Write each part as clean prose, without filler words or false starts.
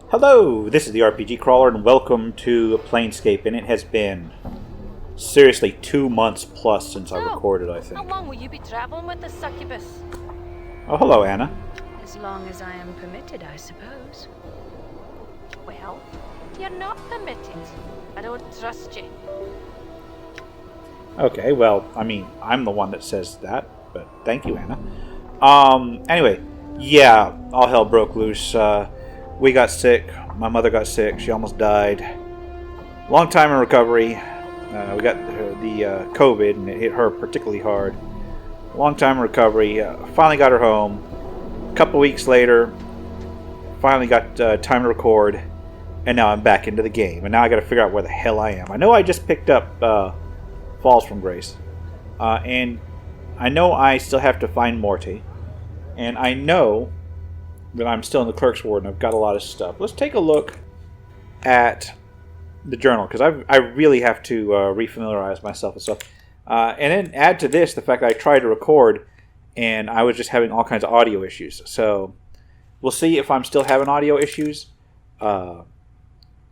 Hello, this is the RPG Crawler, and welcome to Planescape. And it has been seriously 2 months plus since I recorded, I think. How long will you be traveling with the succubus? Oh, hello, Anna. As long as I am permitted, I suppose. Well, you're not permitted. I don't trust you. Okay, well, I mean, I'm the one that says that, but thank you, Anna. Anyway, yeah, all hell broke loose. We got sick. My mother got sick. She almost died. Long time in recovery. We got the COVID, and it hit her particularly hard. Long time in recovery. Finally got her home. A couple weeks later, finally got time to record, and now I'm back into the game. And now I got to figure out where the hell I am. I know I just picked up Falls from Grace, and I know I still have to find Morty, and I know that I'm still in the Clerk's Ward, and I've got a lot of stuff. Let's take a look at the journal, because I really have to refamiliarize myself with stuff. And then add to this the fact that I tried to record, and I was just having all kinds of audio issues. So we'll see if I'm still having audio issues. But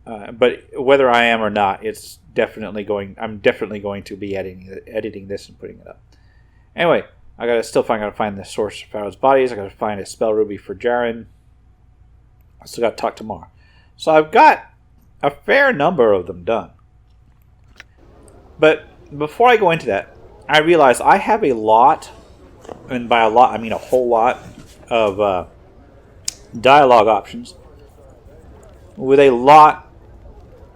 whether I am or not, it's definitely going. I'm definitely going to be editing this and putting it up. Anyway, I gotta find the source of Pharaoh's bodies. I gotta find a spell ruby for Jaren. I still gotta talk to Mar. So I've got a fair number of them done. But before I go into that, I realize I have a lot, and by a lot I mean a whole lot, of dialogue options with a lot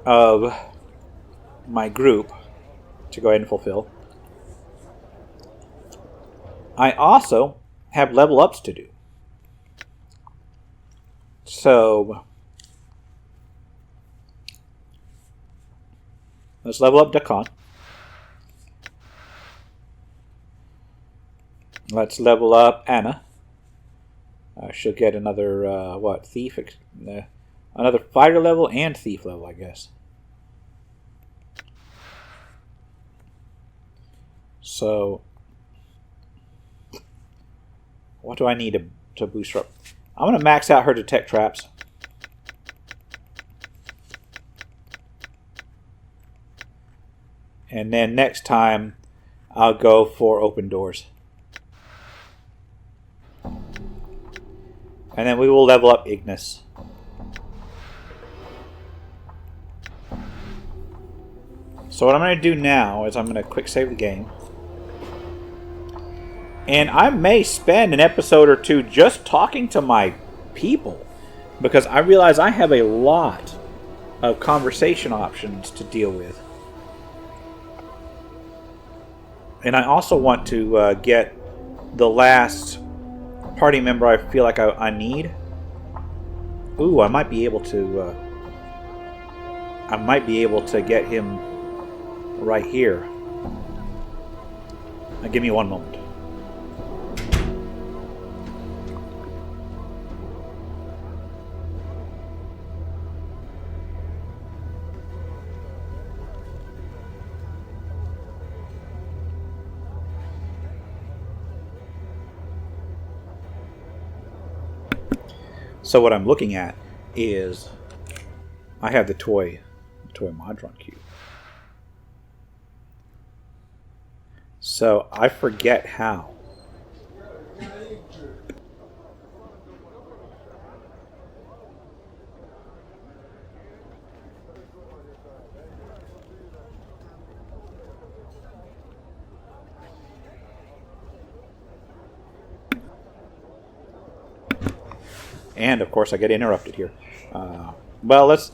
of my group to go ahead and fulfill. I also have level ups to do. So let's level up Dakan. Let's level up Anna. She'll get another, thief? Another fighter level and thief level, I guess. So what do I need to boost her up? I'm going to max out her detect traps. And then next time, I'll go for open doors. And then we will level up Ignis. So what I'm going to do now is I'm going to quick save the game. And I may spend an episode or two just talking to my people, because I realize I have a lot of conversation options to deal with. And I also want to get the last party member I feel like I need. Ooh, I might be able to get him right here. Now, give me one moment. So what I'm looking at is I have the toy Modron Cube. So I forget how. And of course, I get interrupted here. Well, let's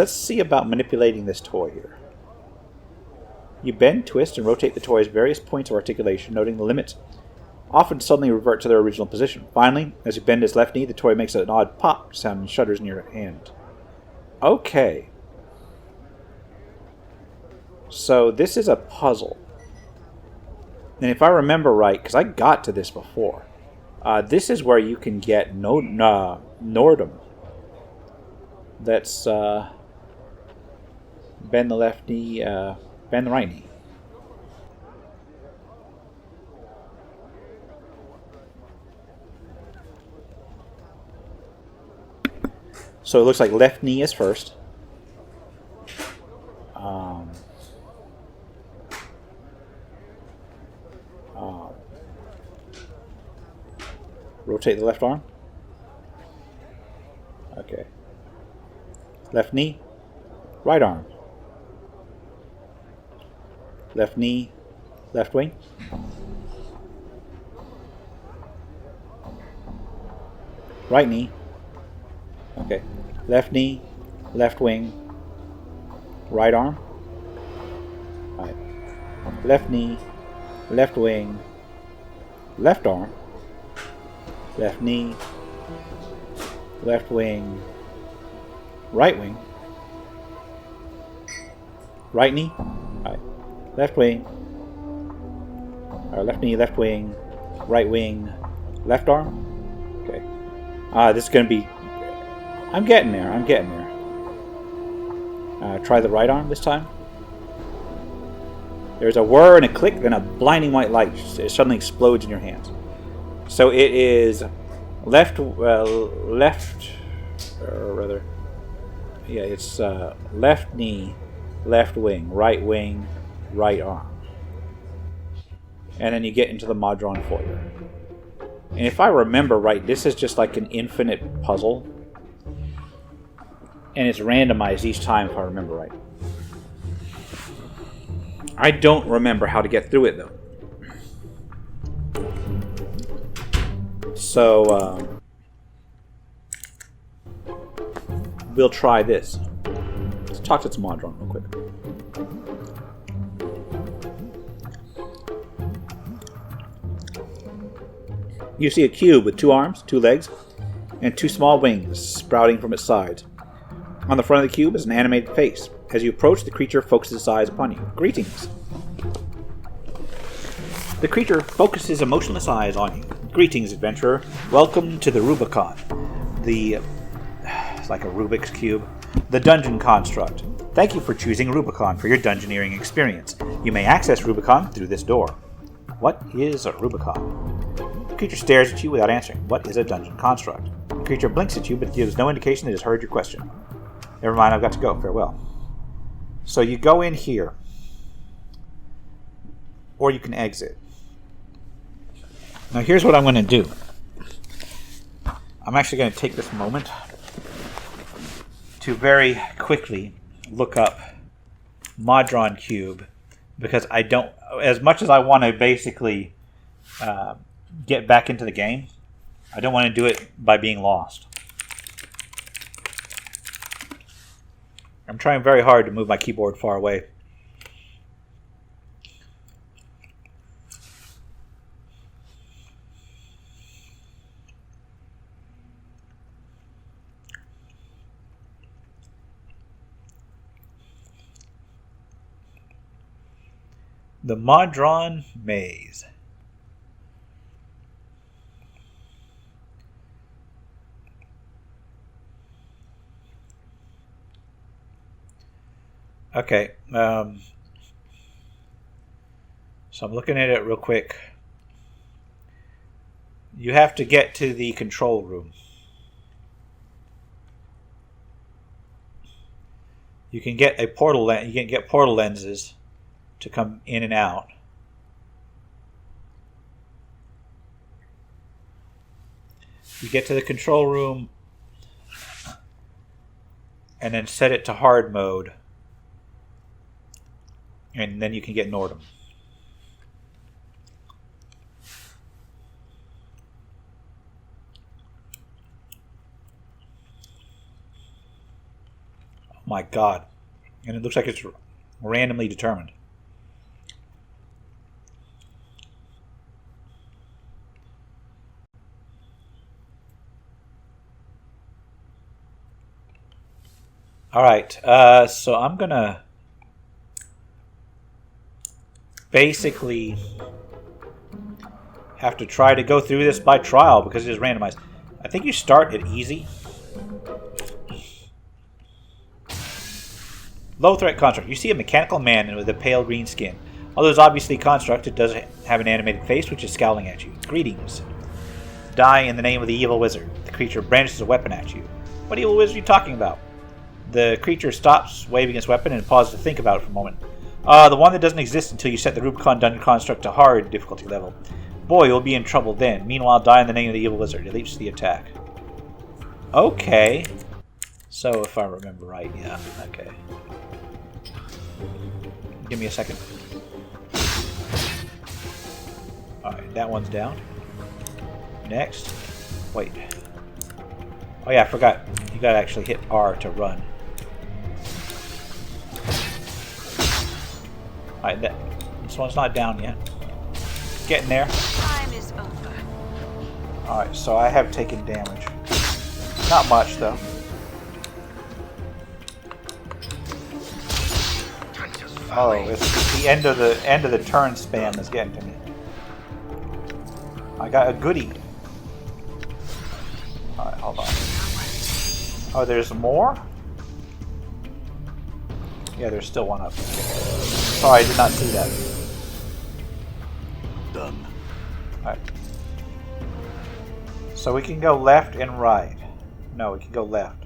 see about manipulating this toy here. You bend, twist, and rotate the toy's various points of articulation, noting the limits often suddenly revert to their original position. Finally, as you bend its left knee, the toy makes an odd pop sound and shudders in your hand. Okay. So this is a puzzle. And if I remember right, because I got to this before, this is where you can get Nordum. That's bend the left knee, bend the right knee. So it looks like left knee is first. Rotate the left arm. Okay. Left knee, right arm. Left knee, left wing. Right knee. Okay. Left knee, left wing, right arm. Right. Left knee, left wing, left arm. Left knee, left wing, right wing, right knee, right, left wing, left knee, left wing, right wing, left arm. Okay. This is going to be. I'm getting there. I'm getting there. Try the right arm this time. There's a whir and a click, then a blinding white light suddenly explodes in your hands. So it is left, or rather, yeah, it's left knee, left wing, right arm. And then you get into the Modron foyer. And if I remember right, this is just like an infinite puzzle. And it's randomized each time, if I remember right. I don't remember how to get through it, though. So, we'll try this. Let's talk to some Modron real quick. You see a cube with 2 arms, 2 legs, and 2 small wings sprouting from its sides. On the front of the cube is an animated face. As you approach, the creature focuses its eyes upon you. Greetings. The creature focuses emotionless eyes on you. Greetings, adventurer. Welcome to the Rubicon. It's like a Rubik's Cube. The Dungeon Construct. Thank you for choosing Rubicon for your dungeoneering experience. You may access Rubicon through this door. What is a Rubicon? The creature stares at you without answering. What is a Dungeon Construct? The creature blinks at you but gives no indication it has heard your question. Never mind, I've got to go. Farewell. So you go in here. Or you can exit. Now here's what I'm going to do. I'm actually going to take this moment to very quickly look up Modron Cube, because I don't, as much as I want to basically get back into the game, I don't want to do it by being lost. I'm trying very hard to move my keyboard far away. The Modron Maze. Okay, so I'm looking at it real quick. You have to get to the control room. You can get a portal. You can get portal lenses to come in and out. You get to the control room and then set it to hard mode. And then you can get Nordum. Oh my god. And it looks like it's randomly determined. Alright, so I'm gonna basically have to try to go through this by trial because it is randomized. I think you start at easy. Low threat construct. You see a mechanical man with a pale green skin. Although it's obviously construct, it does have an animated face which is scowling at you. Greetings. Die in the name of the evil wizard. The creature brandishes a weapon at you. What evil wizard are you talking about? The creature stops, waving its weapon, and pauses to think about it for a moment. The one that doesn't exist until you set the Rubicon Dungeon construct to hard difficulty level. Boy, you'll be in trouble then. Meanwhile, die in the name of the evil wizard. It leaps to the attack. Okay. So, if I remember right, yeah. Okay. Give me a second. Alright, that one's down. Next. Wait. Oh yeah, I forgot. You gotta actually hit R to run. Alright, this one's not down yet. Getting there. Time is over. Alright, so I have taken damage. Not much though. Oh, it's the end of the turn spam that's getting to me. I got a goodie. Alright, hold on. Oh, there's more? Yeah, there's still one up. Sorry, I did not see that. Done. Alright. So we can go left and right. No, we can go left.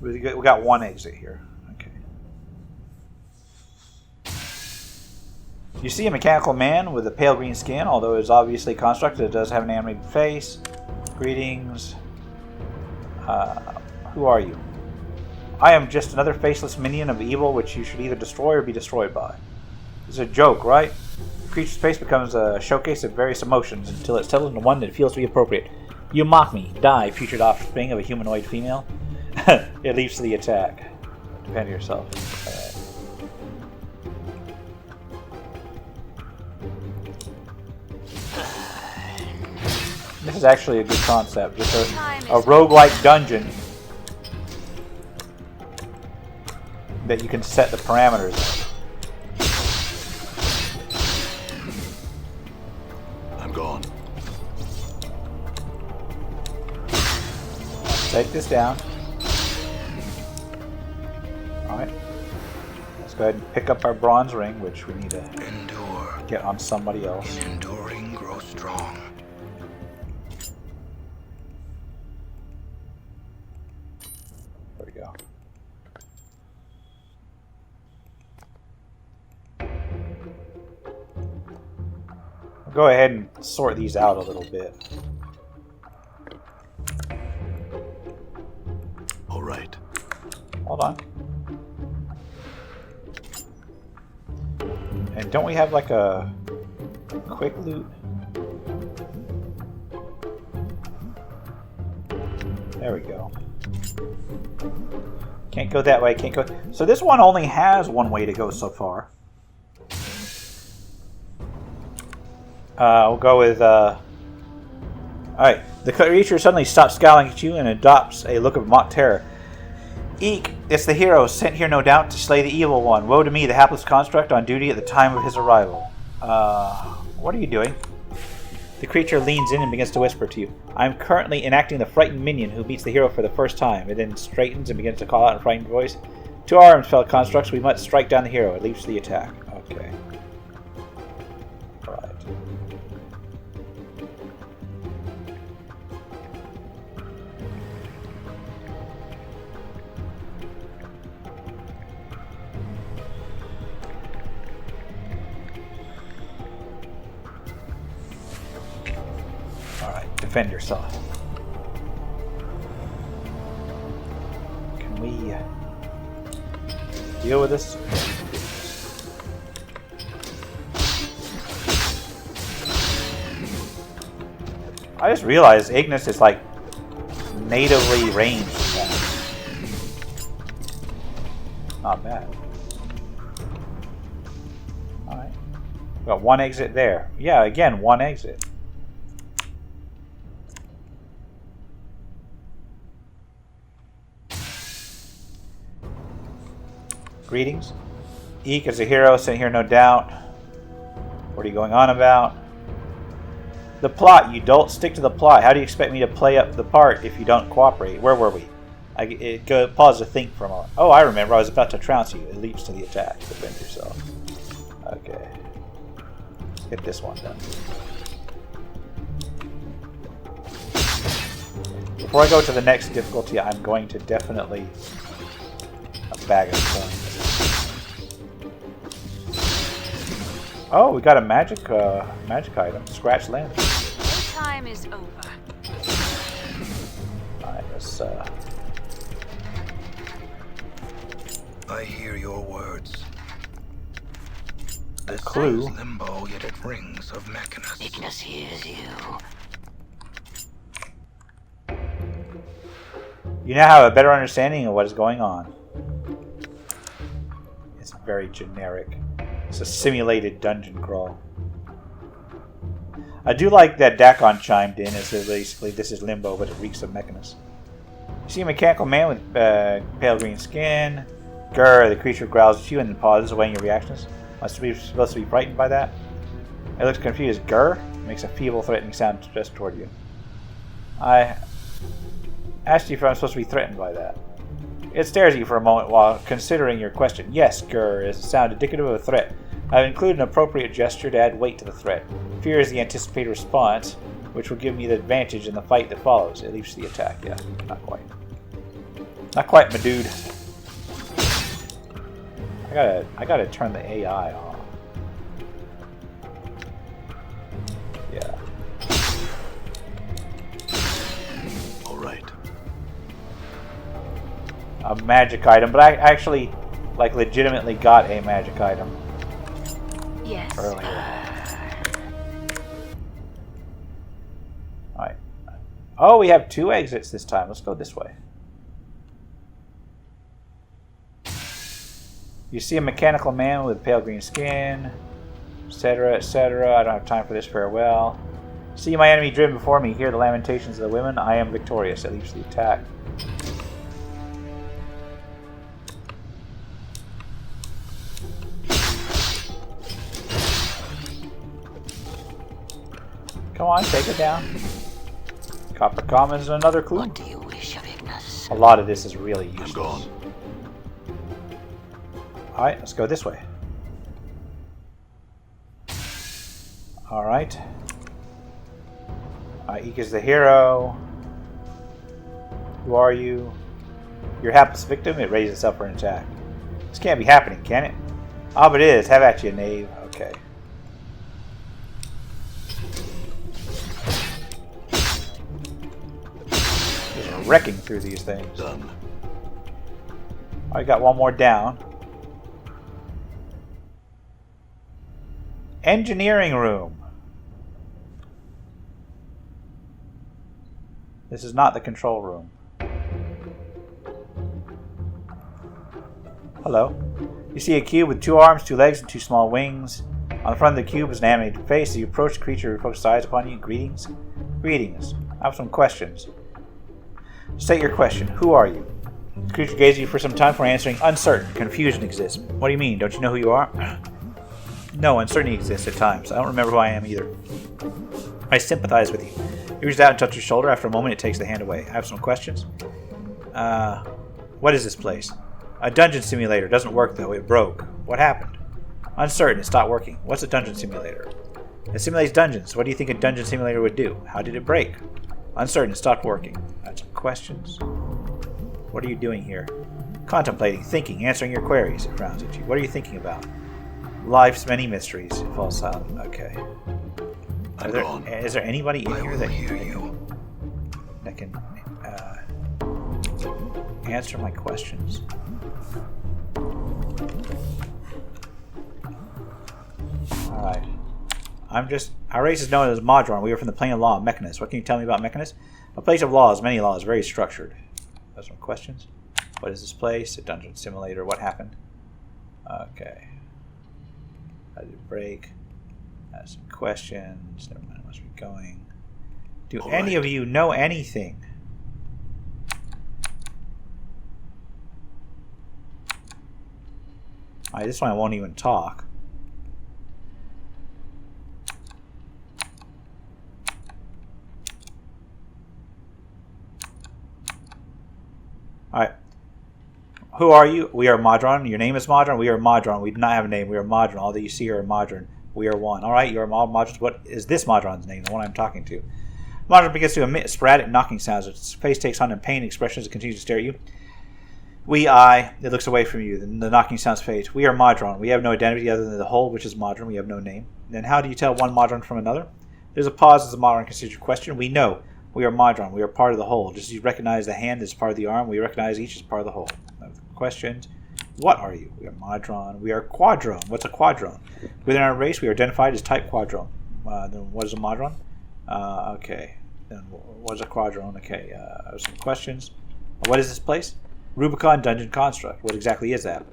We got one exit here. Okay. You see a mechanical man with a pale green skin, although it is obviously constructed, it does have an animated face. Greetings. Who are you? I am just another faceless minion of evil which you should either destroy or be destroyed by. It's a joke, right? The creature's face becomes a showcase of various emotions until it's settled into one that feels to be appropriate. You mock me. Die, future offspring of a humanoid female. It leaps to the attack. Defend yourself. This is actually a good concept. Just a roguelike dungeon that you can set the parameters of. I'm gone. Take this down. Alright. Let's go ahead and pick up our bronze ring, which we need to Endure. get on somebody else. In enduring, grow strong. There we go. I'll go ahead and sort these out a little bit. All right. Hold on. And don't we have like a quick loot? There we go. Can't go that way, can't go... So this one only has one way to go so far. We'll go with... Alright. The creature suddenly stops scowling at you and adopts a look of mock terror. Eek! It's the hero, sent here no doubt to slay the evil one. Woe to me, the hapless construct on duty at the time of his arrival. What are you doing? The creature leans in and begins to whisper to you. I am currently enacting the frightened minion who meets the hero for the first time. It then straightens and begins to call out in a frightened voice. To arms, fellow constructs, we must strike down the hero. It leaps to the attack. Okay. Right. Alright, defend yourself. Can we deal with this? I just realized Ignis is like natively ranged. Not bad. Alright. Got one exit there. Yeah, again, one exit. Greetings. Eek is a hero, sent here no doubt. What are you going on about? The plot, you dolt. Stick to the plot. How do you expect me to play up the part if you don't cooperate? Where were we? Pause to think for a moment. Oh, I remember. I was about to trounce you. It leaps to the attack. Defend yourself. Okay. Let's get this one done. Before I go to the next difficulty, I'm going to definitely a bag of coins. Oh, we got a magic item. Scratch land. Time is over. Alright, let's I hear your words. This clue. is limbo, yet it rings of Mechanus. Ignis hears you. You now have a better understanding of what is going on. It's very generic. It's a simulated dungeon crawl. I do like that Dakon chimed in and said basically this is limbo, but it reeks of Mechanus. You see a mechanical man with pale green skin. Grr, the creature growls at you and then pauses, weighing your reactions. Must be supposed to be frightened by that. It looks confused. Grr makes a feeble, threatening sound just toward you. I asked you if I'm supposed to be threatened by that. It stares at you for a moment while considering your question. Yes, grr is a sound indicative of a threat. I've included an appropriate gesture to add weight to the threat. Fear is the anticipated response, which will give me the advantage in the fight that follows. It leaves the attack. Yeah, not quite. Not quite, my dude. I gotta turn the AI off. Yeah. All right. A magic item, but I actually, like, legitimately got a magic item Yes. earlier. Alright. Oh, we have 2 exits this time. Let's go this way. You see a mechanical man with pale green skin, etc., etc. I don't have time for this. Farewell. See my enemy driven before me. Hear the lamentations of the women. I am victorious. It leaves the attack. Come on, take it down. Copper Commons and another clue. What do you wish of Ignis? A lot of this is really I'm useless. gone. Alright, let's go this way. Alright. Ika's the hero. Who are you? You're a hapless victim. It raises itself for an attack. This can't be happening, can it? Ah, but it is. Have at you, knave. Okay. Just wrecking through these things. Done. I got one more down. Engineering room. This is not the control room. Hello. You see a cube with 2 arms, 2 legs, and 2 small wings. On the front of the cube is an animated face. As you approach, the creature focuses eyes upon you. Greetings. Greetings. I have some questions. State your question. Who are you? The creature gazes at you for some time before answering. Uncertain. Confusion exists. What do you mean? Don't you know who you are? No, uncertainty exists at times. I don't remember who I am either. I sympathize with you. He reaches out and touches your shoulder. After a moment, it takes the hand away. I have some questions. What is this place? A dungeon simulator. Doesn't work, though. It broke. What happened? Uncertain. It stopped working. What's a dungeon simulator? It simulates dungeons. What do you think a dungeon simulator would do? How did it break? Uncertain. It stopped working. I have some questions. What are you doing here? Contemplating, thinking, answering your queries. It frowns at you. What are you thinking about? Life's many mysteries. It falls silent. Okay. Is there anybody in here that can answer my questions? Alright. Our race is known as Modron. We are from the plane of law, Mechanus. What can you tell me about Mechanus? A place of laws, many laws, very structured. Have some questions. What is this place? A dungeon simulator. What happened? Okay. How did it break? Have some questions. Never mind, I must be going. Do any of you know anything? Alright, this one I won't even talk. Alright. Who are you? We are Modron. Your name is Modron. We are Modron. We do not have a name. We are Modron. All that you see here are Modron. We are one. Alright, you are all Modrons. What is this Modron's name? The one I'm talking to. Modron begins to emit sporadic knocking sounds. Its face takes on a pained expression as it continues to stare at you. It looks away from you. The knocking sounds fade. We are Modron. We have no identity other than the whole, which is Modron. We have no name. Then how do you tell one Modron from another? There's a pause as the Modron considers your question. We know. We are Modron. We are part of the whole. Just as you recognize the hand as part of the arm, we recognize each as part of the whole. Questions. What are you? We are Modron. We are Quadrone. What's a Quadrone? Within our race, we are identified as type Quadrone. Then what is a Modron? Okay. Then what is a Quadrone? Okay. Some questions. What is this place? Rubicon Dungeon Construct. What exactly is that?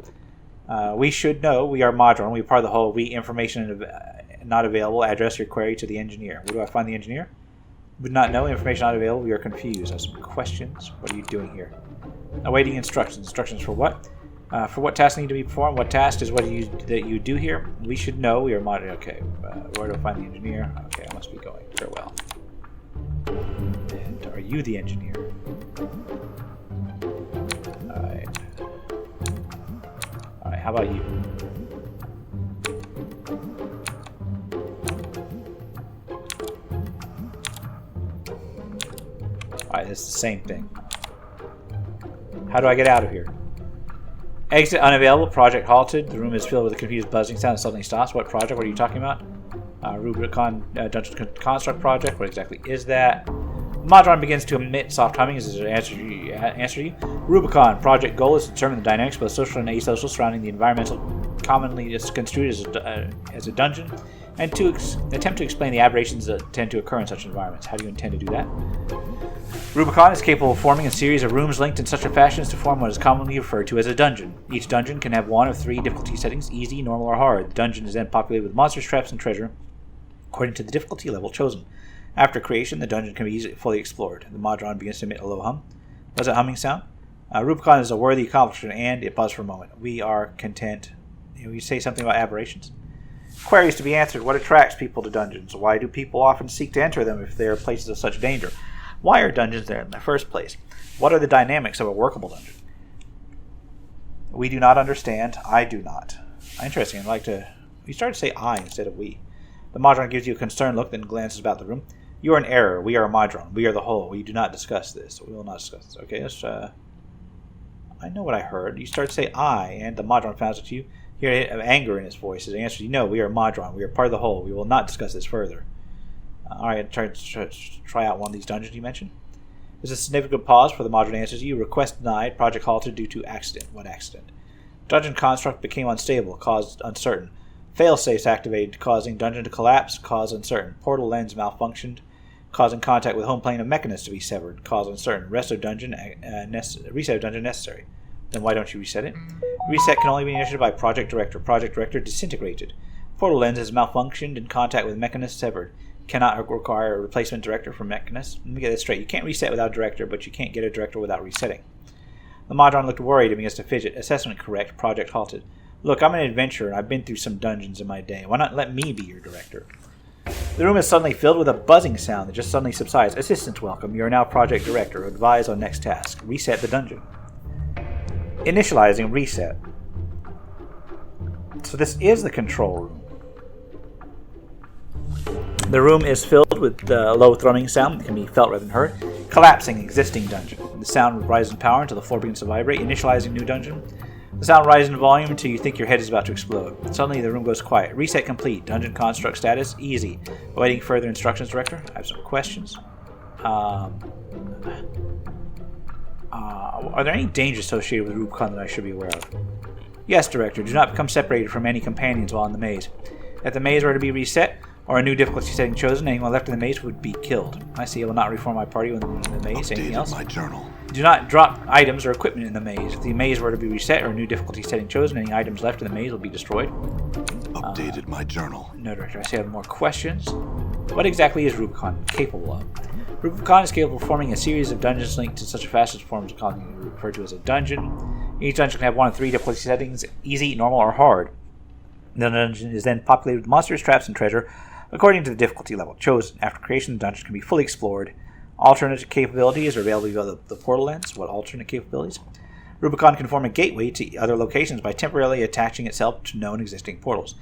We should know. We are Modron. We are part of the whole. We information not available. Address your query to the engineer. Where do I find the engineer? We do not know. Information not available. We are confused. I have some questions. What are you doing here? Awaiting instructions. Instructions for what? For what tasks need to be performed? What task is that you do here? We should know. We are Modron. Okay. Where do I find the engineer? Okay, I must be going. Farewell. And are you the engineer? Alright, how about you? Alright, it's the same thing. How do I get out of here? Exit unavailable. Project halted. The room is filled with a confused buzzing sound and suddenly stops. What project? What are you talking about? Rubicon Dungeon Construct project. What exactly is that? Modron begins to emit soft humming as it answers you. Rubicon project goal is to determine the dynamics, both social and asocial, surrounding the environmental commonly construed as a dungeon, and to attempt to explain the aberrations that tend to occur in such environments. How do you intend to do that? Rubicon is capable of forming a series of rooms linked in such a fashion as to form what is commonly referred to as a dungeon. Each dungeon can have one of three difficulty settings: easy, normal, or hard. The dungeon is then populated with monsters, traps, and treasure according to the difficulty level chosen. After creation, the dungeon can be fully explored. The Modron begins to emit a low hum. What does that humming sound? Rubicon is a worthy accomplishment, and it paused for a moment. We are content. You say something about aberrations? Queries to be answered. What attracts people to dungeons? Why do people often seek to enter them if they are places of such danger? Why are dungeons there in the first place? What are the dynamics of a workable dungeon? We do not understand. I do not. Interesting. I'd like to... You started to say I instead of we. The Modron gives you a concerned look, then glances about the room. You are in error. We are Modron. We are the whole. We do not discuss this. We will not discuss this. Okay, let's... I know what I heard. You start to say I, and the Modron frowns at you. You hear anger in his voice as he answers you. No, we are Modron. We are part of the whole. We will not discuss this further. Alright, try out one of these dungeons you mentioned. There's a significant pause before the Modron answers you. Request denied. Project halted due to accident. What accident? Dungeon construct became unstable. Caused uncertain. Failsafes activated, causing dungeon to collapse. Cause uncertain. Portal lens malfunctioned, causing contact with home plane of Mechanus to be severed. Cause uncertain. Reset of dungeon necessary. Then why don't you reset it? Reset can only be initiated by Project Director. Project Director disintegrated. Portal lens has malfunctioned and contact with Mechanus severed. Cannot require a replacement director for Mechanus. Let me get this straight. You can't reset without director, but you can't get a director without resetting. The Modron looked worried and begins to fidget. Assessment correct. Project halted. Look, I'm an adventurer and I've been through some dungeons in my day. Why not let me be your director? The room is suddenly filled with a buzzing sound that just suddenly subsides. Assistants welcome. You are now Project Director. Advise on next task. Reset the dungeon. Initializing reset. So this is the control room. The room is filled with low thrumming sound that can be felt rather than heard. Collapsing existing dungeon. The sound rises in power until the floor begins to vibrate. Initializing new dungeon. The sound rises in volume until you think your head is about to explode. Suddenly the room goes quiet. Reset complete. Dungeon construct status easy. Awaiting further instructions, Director. I have some questions. Are there any dangers associated with Rubicon that I should be aware of? Yes, Director. Do not become separated from any companions while in the maze. If the maze were to be reset, or a new difficulty setting chosen, anyone left in the maze would be killed. I see. I will not reform my party within the maze. Anything else? My journal. Do not drop items or equipment in the maze. If the maze were to be reset or a new difficulty setting chosen, any items left in the maze will be destroyed. Updated my journal. No, Director. I see I have more questions. What exactly is Rubicon capable of? Rubicon is capable of forming a series of dungeons linked in such a fashion as forms commonly referred to as a dungeon. Each dungeon can have one of three difficulty settings: easy, normal, or hard. The dungeon is then populated with monsters, traps, and treasure according to the difficulty level chosen. After creation, the dungeon can be fully explored. Alternate capabilities are available via the portal lens. What alternate capabilities? Rubicon can form a gateway to other locations by temporarily attaching itself to known existing portals.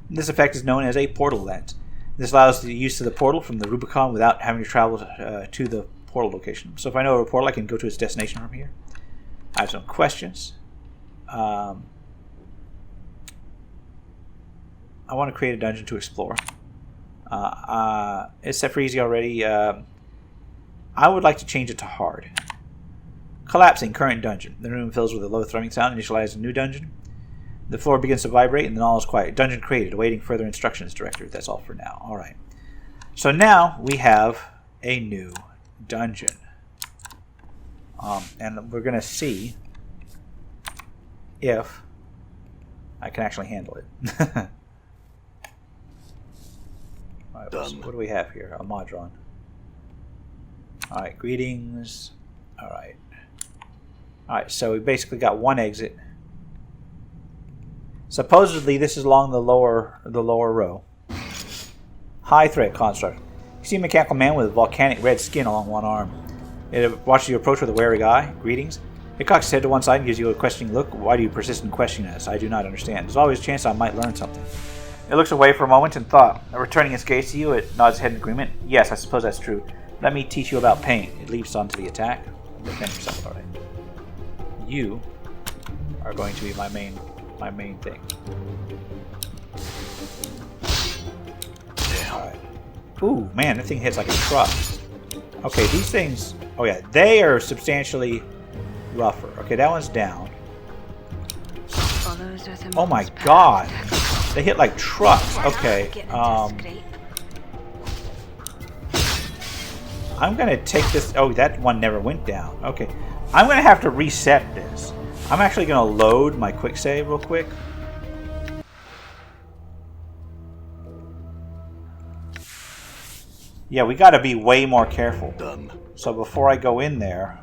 This effect is known as a portal lens. This allows the use of the portal from the Rubicon without having to travel to the portal location. So if I know a portal, I can go to its destination from here. I have some questions. I want to create a dungeon to explore. It's set for easy already. I would like to change it to hard. Collapsing current dungeon. The room fills with a low thrumming sound. Initialize a new dungeon. The floor begins to vibrate and then all is quiet. Dungeon created. Awaiting further instructions, director. That's all for now. Alright. So now we have a new dungeon. And we're going to see if I can actually handle it. Alright, what do we have here? A Modron. Alright, greetings. Alright. Alright, so we basically got one exit. Supposedly this is along the lower row. High threat construct. You see a mechanical man with volcanic red skin along one arm. It watches you approach with a wary eye. Greetings. It cocks its head to one side and gives you a questioning look. Why do you persist in questioning us? I do not understand. There's always a chance I might learn something. It looks away for a moment in thought. Returning its gaze to you, it nods its head in agreement. Yes, I suppose that's true. Let me teach you about pain. It leaps onto the attack. Defend yourself, alright. You are going to be my main thing. Alright. Ooh, man, that thing hits like a truck. Okay, these things... Oh yeah, they are substantially rougher. Okay, that one's down. Oh my god! They hit like trucks. Okay, I'm gonna take this... Oh, that one never went down. Okay. I'm gonna have to reset this. I'm actually gonna load my quick save real quick. Yeah, we gotta be way more careful. Done. So before I go in there...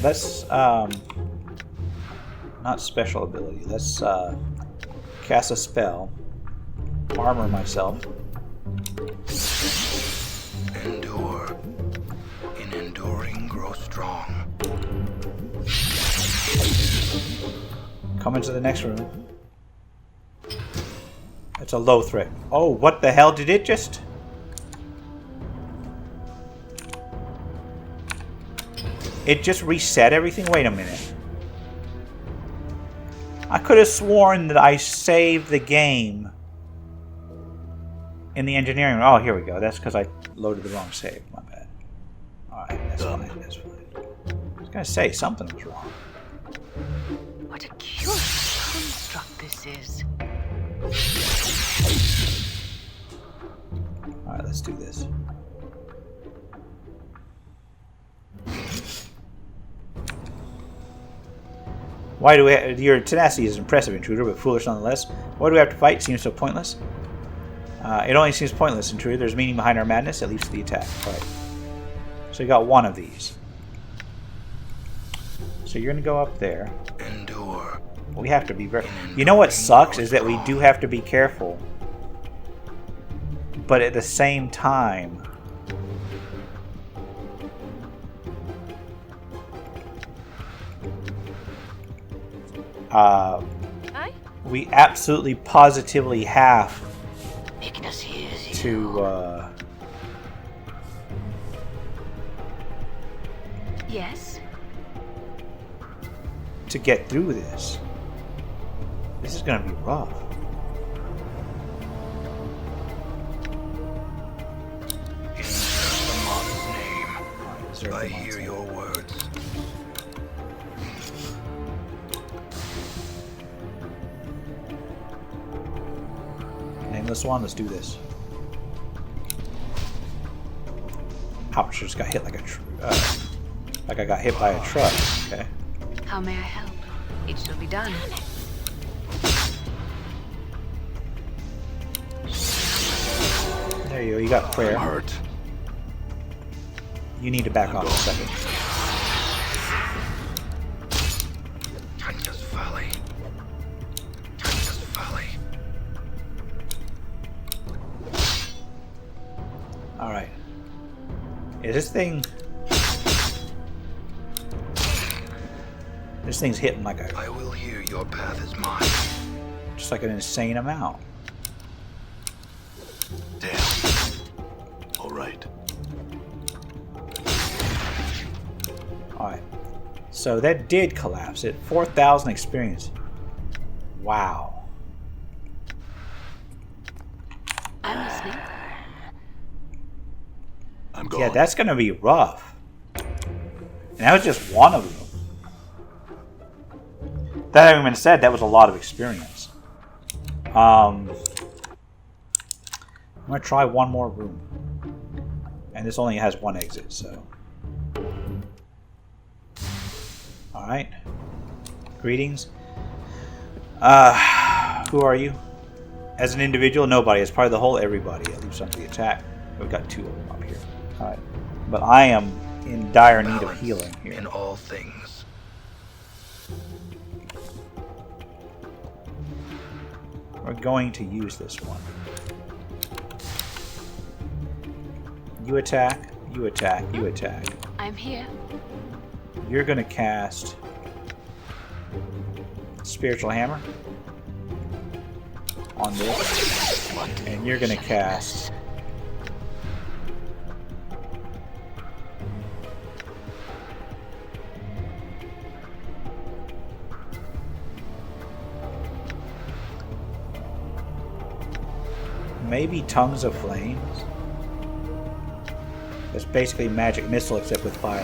Let's, not special ability. Let's, cast a spell. Armor myself. Endure. In enduring, grow strong. Come into the next room. It's a low threat. Oh, what the hell did it just... It just reset everything? Wait a minute. I could have sworn that I saved the game in the engineering room. Oh, here we go. That's because I loaded the wrong save. My bad. Alright, that's fine. That's fine. I was going to say, something was wrong. What a curious construct this is. Alright, let's do this. Why do we your tenacity is impressive, intruder, but foolish nonetheless. Why do we have to fight? It seems so pointless. It only seems pointless, intruder. There's meaning behind our madness, at least to the attack. Right. So you got one of these. So you're going to go up there. Endure. We have to be very... You know what sucks is that we do have to be careful. But at the same time... we absolutely positively have to Yes. to get through this. This is gonna be rough. In Zerma's name, I hear your words. Nameless one, let's do this. Ouch, I just got hit like a like I got hit by a truck. Okay. How may I help? It shall be done. There you go, you got prayer. I'm hurt. You need to back off a second. Tanya's Valley. Tanya's Valley. Alright. Is this thing... This thing's hitting like a... I will hear your path is mine. Just like an insane amount. Damn. All right. Alright. So that did collapse it. 4,000 experience. Wow. I'm listening. I'm gone. Yeah, that's gonna be rough. And that was just one of them. That having been said, that was a lot of experience. I'm gonna try one more room. And this only has one exit, so. Alright. Greetings. Who are you? As an individual, nobody. As part of the whole, everybody. I leave some to the attack. We've got two of them up here. Alright. But I am in dire need of Balance healing here. in all things. We're going to use this one. You attack, you attack, you attack. I'm here. You're going to cast Spiritual Hammer on this. And you're going to cast maybe Tongues of Flames. It's basically magic missile except with fire.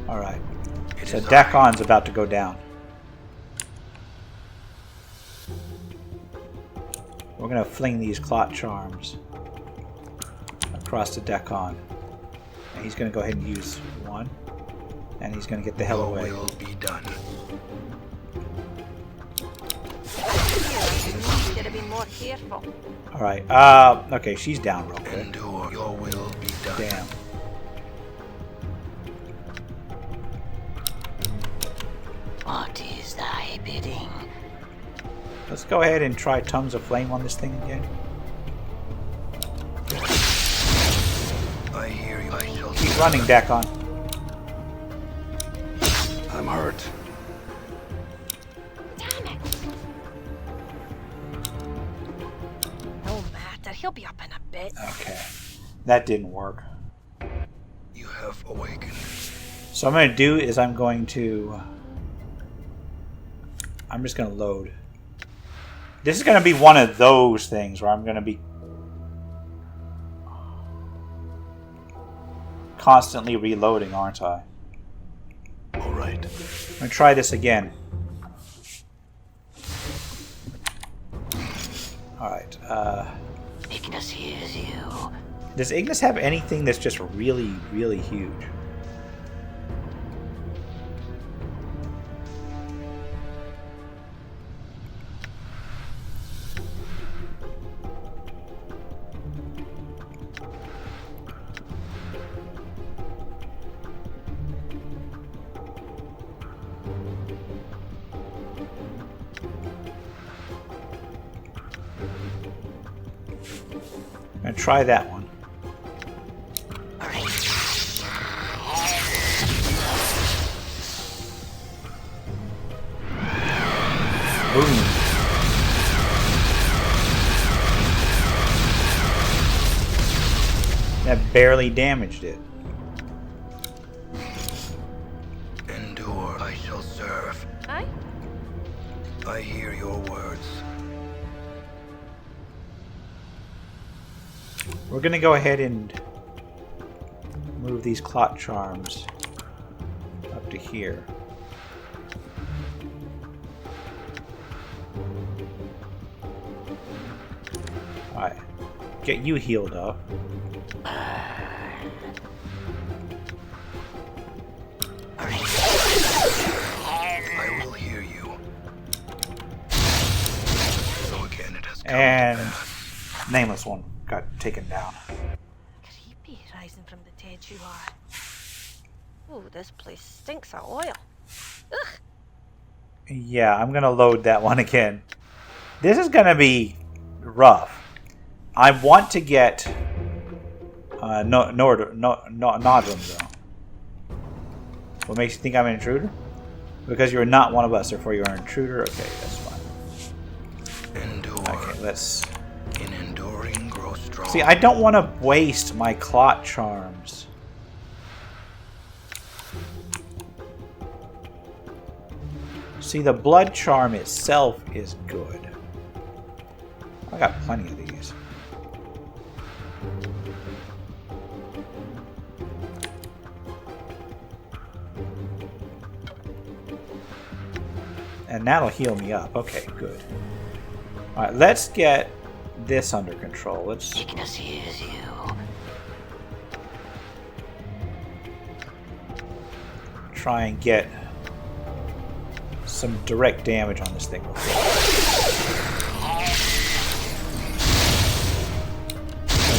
Alright. So Dakon's about to go down. We're going to fling these Clot Charms across the Dakon. And he's going to go ahead and use one. And he's going to get the hell away. Your will be done. You gotta be more careful. Alright, okay, she's down real quick. Endure. Your will be done. Damn. What is thy bidding? Let's go ahead and try Tongues of Flame on this thing again. I hear you. I shall Keep running, Dakon. I'm hurt. Damn it. No matter, he'll be up in a bit. Okay. That didn't work. You have awakened. So what I'm going to do is I'm just going to load. This is going to be one of those things where I'm going to be constantly reloading, aren't I? All right. I'm going to try this again. Alright. Ignis hears you. Does Ignis have anything that's just really, really huge? I'm going to try that one. Boom. That barely damaged it. Endure. I shall serve. Aye? I hear your words. We're going to go ahead and move these Clot Charms up to here. Alright. Get you healed up. I will hear you. So again, it has come And to pass. Nameless one got taken down. Creepy rising from the dead you are. Ooh, this place stinks of oil. Ugh. Yeah, I'm going to load that one again. This is going to be rough. I want to get Modron, though. What makes you think I'm an intruder? Because you're not one of us, therefore you're an intruder. Okay, that's fine. Endure. Okay, let's... In enduring, grow strong. See, I don't want to waste my clot charms. See, the blood charm itself is good. I got plenty of these. And that'll heal me up. Okay, good. Alright, let's get this under control. Let's Ignis hears you. try and get some direct damage on this thing. A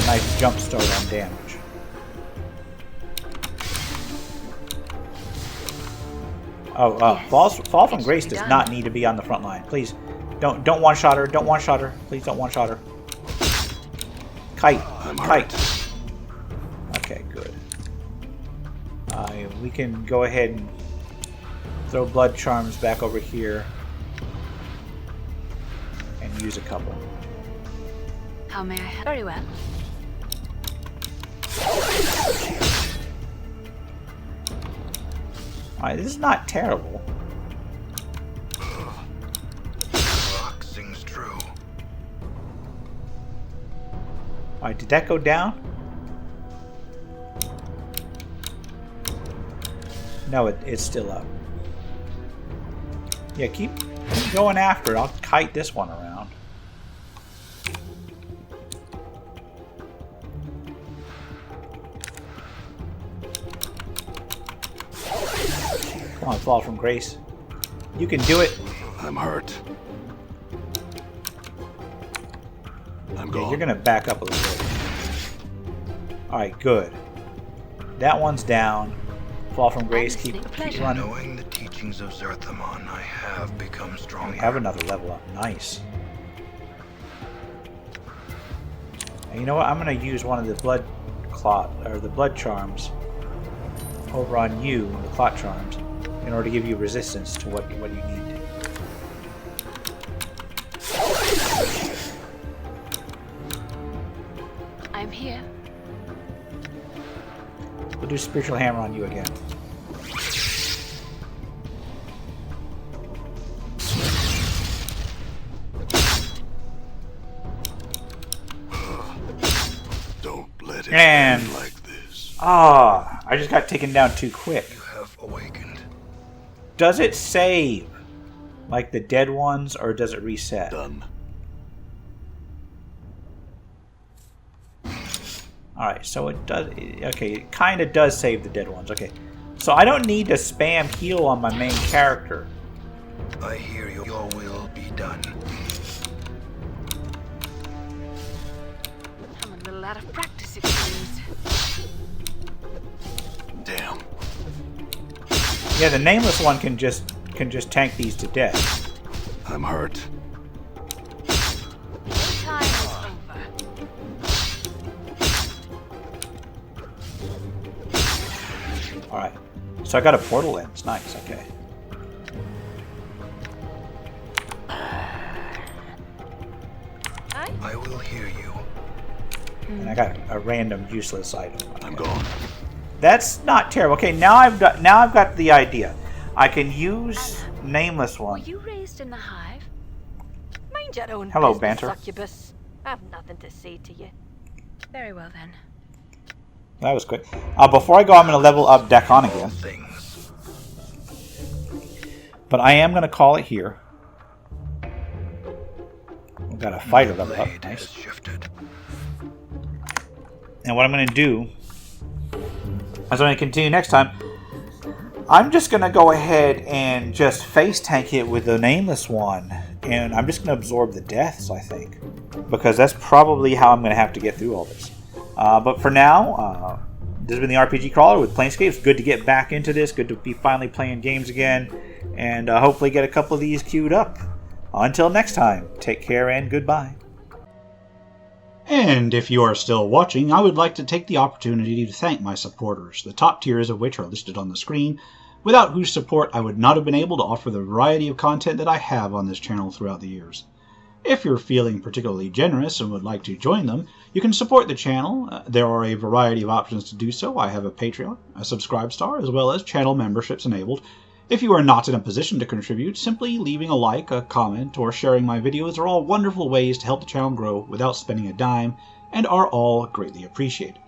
nice jump start on damage. Fall from Grace does not need to be on the front line. Please, don't one-shot her. Don't one-shot her. Please don't one-shot her. Kite. Kite. Okay, good. We can go ahead and throw blood charms back over here and use a couple. How may I help? Very well. Alright, this is not terrible. Rock sings true. Alright, did that go down? No, it's still up. Yeah, keep going after it. I'll kite this one around. Come on, Fall from Grace. You can do it. I'm hurt. I'm Yeah, gone. you're gonna back up a little bit. Alright, good. That one's down. Fall from Grace, keep running. Knowing the teachings of Zerthamon, I have become stronger. We have another level up. Nice. And you know what? I'm gonna use one of the blood clot or the blood charms over on you, the clot charms, in order to give you resistance to what you need. I'm here. We'll do spiritual hammer on you again. Don't let it And- end like this. Ah, I just got taken down too quick. You have awakened. Does it save like the dead ones, or does it reset? Done. Alright, so it does... Okay, it kind of does save the dead ones. Okay, so I don't need to spam heal on my main character. I hear you. Your will be done. I'm a little out of practice, it seems. Damn. Yeah, the nameless one can just tank these to death. I'm hurt. Time is over. Alright, so I got a portal lens. Nice, okay. I will hear you. And I got a random useless item. I'm gone. That's not terrible. Okay, now I've got the idea. I can use nameless Were one. you raised in the hive? Mind your own Hello, business, Banter. succubus. I have nothing to say to you. Very well then. That was quick. Before I go, I'm going to level up Dakon again. Things. But I am going to call it here. We've got a fighter level up. Blade Nice. has shifted. And what I'm going to do, as I'm going to continue next time, I'm just going to go ahead and just face tank it with the nameless one. And I'm just going to absorb the deaths, I think. Because that's probably how I'm going to have to get through all this. But for now, this has been the RPG Crawler with Planescape. It's good to get back into this. Good to be finally playing games again. And hopefully get a couple of these queued up. Until next time, take care and goodbye. And if you are still watching, I would like to take the opportunity to thank my supporters, the top tiers of which are listed on the screen, without whose support I would not have been able to offer the variety of content that I have on this channel throughout the years. If you're feeling particularly generous and would like to join them, you can support the channel. There are a variety of options to do so. I have a Patreon, a Subscribe Star, as well as channel memberships enabled. If you are not in a position to contribute, simply leaving a like, a comment, or sharing my videos are all wonderful ways to help the channel grow without spending a dime, and are all greatly appreciated.